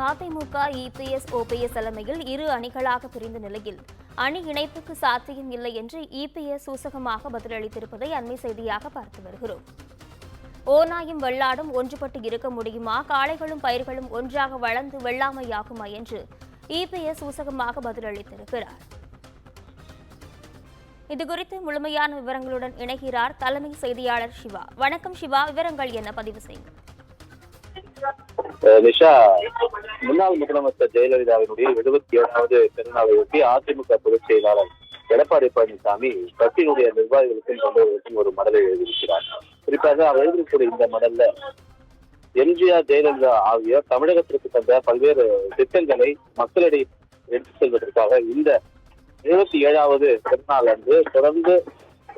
AIADMK EPS OPS தலைமையில் இரு அணிகளாக பிரிந்த நிலையில் அணி இணைப்புக்கு சாத்தியம் இல்லை என்று இபிஎஸ் சூசகமாக பதிலளித்திருப்பதை அண்மை செய்தியாக பார்த்து வருகிறோம். ஓநாயும் வெள்ளாடும் ஒன்றுபட்டு இருக்க முடியுமா, காளைகளும் பயிர்களும் ஒன்றாக வளர்ந்து வெள்ளாமையாகுமா என்று இபிஎஸ் சூசகமாக பதிலளித்திருக்கிறார். இதுகுறித்து முழுமையான விவரங்களுடன் இணைகிறார் தலைமை செய்தியாளர் சிவா. வணக்கம் சிவா, விவரங்கள் என்ன, பதிவு செய்யுங்கள். நிஷா, முன்னாள் முதலமைச்சர் ஜெயலலிதாவினுடைய 77வது பிறந்தநாளையொட்டி அதிமுக பொதுச் செயலாளர் எடப்பாடி பழனிசாமி கட்சியினுடைய நிர்வாகிகளுக்கும் தொண்டர்களுக்கும் ஒரு மடலை எழுதியிருக்கிறார். குறிப்பாக அவர் எழுதியிருக்கிற இந்த மடல்ல எம்ஜிஆர், ஜெயலலிதா ஆகியோர் தமிழகத்திற்கு தந்த பல்வேறு திட்டங்களை மக்களிடையே எடுத்துச் செல்வதற்காக இந்த 77வது பிறந்தநாள் அன்று தொடர்ந்து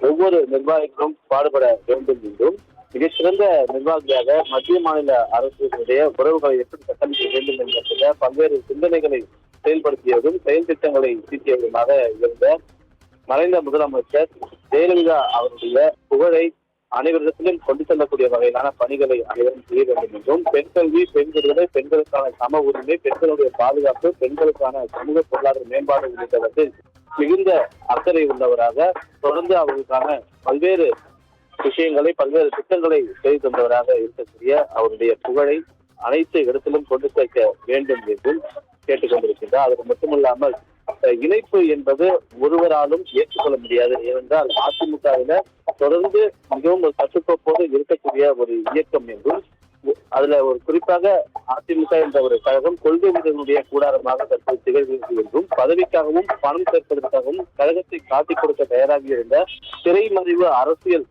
ஒவ்வொரு நிர்வாகிகளும் பாடுபட வேண்டும் என்றும், மிகச்சிறந்த நிர்வாகியாக மத்திய மாநில அரசுடைய உறவுகளை எப்படி கட்டமைக்க வேண்டும் என்ற பல்வேறு சிந்தனைகளை செயல்படுத்தியதும் செயல் திட்டங்களை தீட்டியதுமாக இருந்த மறைந்த முதலமைச்சர் ஜெயலலிதா அவருடைய புகழை அனைவரிடத்திலும் கொண்டு செல்லக்கூடிய வகையிலான பணிகளை அனைவரும் செய்ய வேண்டும் என்றும், பெண் கல்வி, பெண் விடுதலை, பெண்களுக்கான சம உரிமை, பெண்களுடைய பாதுகாப்பு, பெண்களுக்கான சமூக பொருளாதார மேம்பாடு உள்ளிட்டவற்றில் மிகுந்த அக்கறை உள்ளவராக தொடர்ந்து அவர்களுக்கான பல்வேறு விஷயங்களை, பல்வேறு திட்டங்களை செய்து தந்தவராக இருக்கக்கூடிய அவருடைய புகழை அனைத்து இடத்திலும் கொண்டு சேர்க்க வேண்டும் என்றும் கேட்டுக்கொண்டிருக்கின்றார். அதற்கு மட்டுமல்லாமல் இணைப்பு என்பது ஒருவராலும் ஏற்றுக்கொள்ள முடியாது. ஏனென்றால் அதிமுகவில தொடர்ந்து மிகவும் ஒரு கட்டுக்கோப்போடு இருக்கக்கூடிய ஒரு இயக்கம் என்றும், அதுல ஒரு குறிப்பாக அதிமுக என்ற ஒரு கழகம் கொள்கை வீரர்களுடைய கூடாரமாக தற்போது திகழ்கிறது என்றும், பதவிக்காகவும் பணம் சேர்ப்பதற்காகவும் கழகத்தை காட்டிக் கொடுக்க தயாராகி இருந்த திரைமறைவு அரசியல்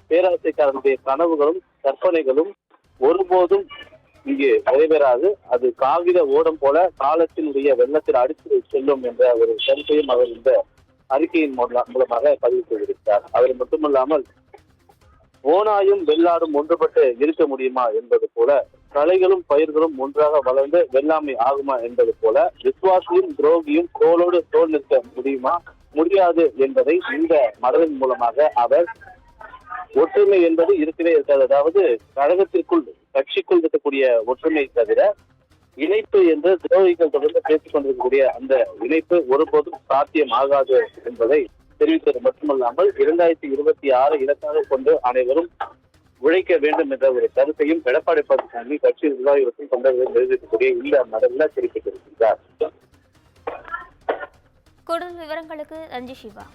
பேராசைக்காரனுடைய கனவுகளும் கற்பனைகளும் ஒருபோதும் இங்கு நிறைவேறாது. அது காகித ஓடம் போல காலத்தினுடைய வெள்ளத்தில் அடித்து செல்லும் என்ற ஒரு கருத்தையும் அவர் இந்த அறிக்கையின் மூலமாக பதிவு செய்திருக்கிறார். அவர் மட்டுமல்லாமல் ஓநாயும் வெள்ளாடும் ஒன்றுபட்டு இருக்க முடியுமா என்பது போல, களைகளும் பயிர்களும் ஒன்றாக வளர்ந்து வெள்ளாமை ஆகுமா என்பது போல, விசுவாசியும் துரோகியும் தோளோடு தோல் நிற்க முடியுமா, முடியாது என்பதை இந்த மடலின் மூலமாக அவர் ஒற்றுமை என்பது இருக்கவே இருக்காது. அதாவது கழகத்திற்குள், கட்சிக்குள் இருக்கக்கூடிய ஒற்றுமை தவிர இணைப்பு என்று துரோகிகள் தொடர்ந்து பேசிக் கொண்டிருக்கக்கூடிய அந்த இணைப்பு ஒருபோதும் சாத்தியம் ஆகாது என்பதை தெரிவித்தது மட்டுமல்லாமல் 2026 இலக்காக கொண்டு அனைவரும் உழைக்க வேண்டும் என்ற ஒரு கருத்தையும் எடப்பாடி பழனிசாமி கட்சி நிர்வாகிகளுக்கும் தொண்டர்களும் எழுதிக்கூடிய இந்த மடலில் தெரிவித்திருக்கிறார். கூடுதல் விவரங்களுக்கு நன்றி சிவா.